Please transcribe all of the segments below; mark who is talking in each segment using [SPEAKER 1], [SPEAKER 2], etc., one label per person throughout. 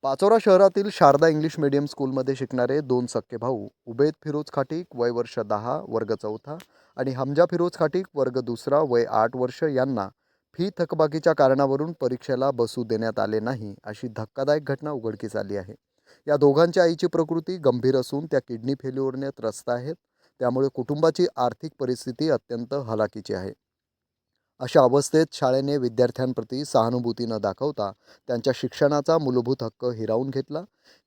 [SPEAKER 1] पाचोरा शहरातील Sharda English medium स्कूलमध्ये शिकणारे दोन सख्खे भाऊ उबेद फिरोज खाटीक वय वर्ष 10 वर्ग चौथा आणि हमजा फिरोज खाटीक वर्ग दुसरा वय 8 वर्ष यांना फी थकबाकीच्या कारणावरून परीक्षेला बसू देण्यात आले नाही अशी धक्कादायक घटना उघडकीस आली आहे. या दोघांच्या आईची प्रकृती गंभीर असून त्या किडनी फेल्युअरने त्रस्त आहेत. त्यामुळे कुटुंबाची आर्थिक परिस्थिती अत्यंत हलाखीची आहे. अशा अवस्थेत शाळेने विद्यार्थ्यांप्रती सहानुभूती न दाखवता त्यांच्या शिक्षणाचा मूलभूत हक्क हिरावून घेतला.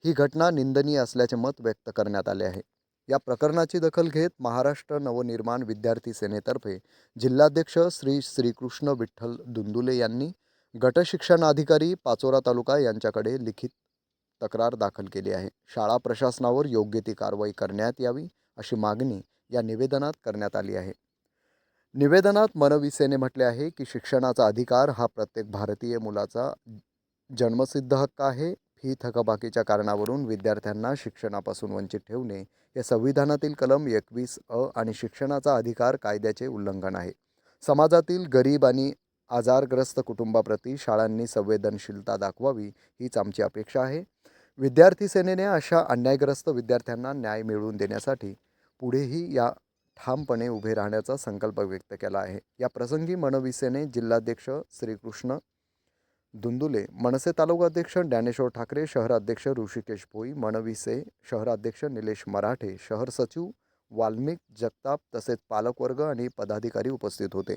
[SPEAKER 1] ही घटना निंदनीय असल्याचे मत व्यक्त करण्यात आले आहे. या प्रकरणाची दखल घेत महाराष्ट्र नवनिर्माण विद्यार्थी सेनेतर्फे जिल्हाध्यक्ष श्री श्रीकृष्ण विठ्ठल दुंदुले यांनी गटशिक्षणाधिकारी पाचोरा तालुका यांच्याकडे लिखित तक्रार दाखल केली आहे. शाळा प्रशासनावर योग्य ती कारवाई करण्यात यावी अशी मागणी या निवेदनात करण्यात आली आहे. निवेदनात मनविसेने म्हटले आहे की शिक्षणाचा अधिकार हा प्रत्येक भारतीय मुलाचा जन्मसिद्ध हक्क आहे. फी थकबाकीच्या कारणावरून विद्यार्थ्यांना शिक्षणापासून वंचित ठेवणे हे संविधानातील कलम 21 आणि शिक्षणाचा अधिकार कायद्याचे उल्लंघन आहे. समाजातील गरीब आणि आजारग्रस्त कुटुंबाप्रती शाळांनी संवेदनशीलता दाखवावी हीच आमची अपेक्षा आहे. विद्यार्थी सेनेने अशा अन्यायग्रस्त विद्यार्थ्यांना न्याय मिळवून देण्यासाठी पुढेही ठामपणे उभे राहण्याचा संकल्प व्यक्त केला आहे. या प्रसंगी मनविसेने जिल्हाध्यक्ष श्रीकृष्ण दुंदुले, मनसे तालुकाध्यक्ष ज्ञानेश्वर ठाकरे, शहराध्यक्ष ऋषिकेश भोई, मनविसे शहराध्यक्ष निलेश मराठे, शहर सचिव वाल्मिक जगताप तसेच पालकवर्ग आणि पदाधिकारी उपस्थित होते.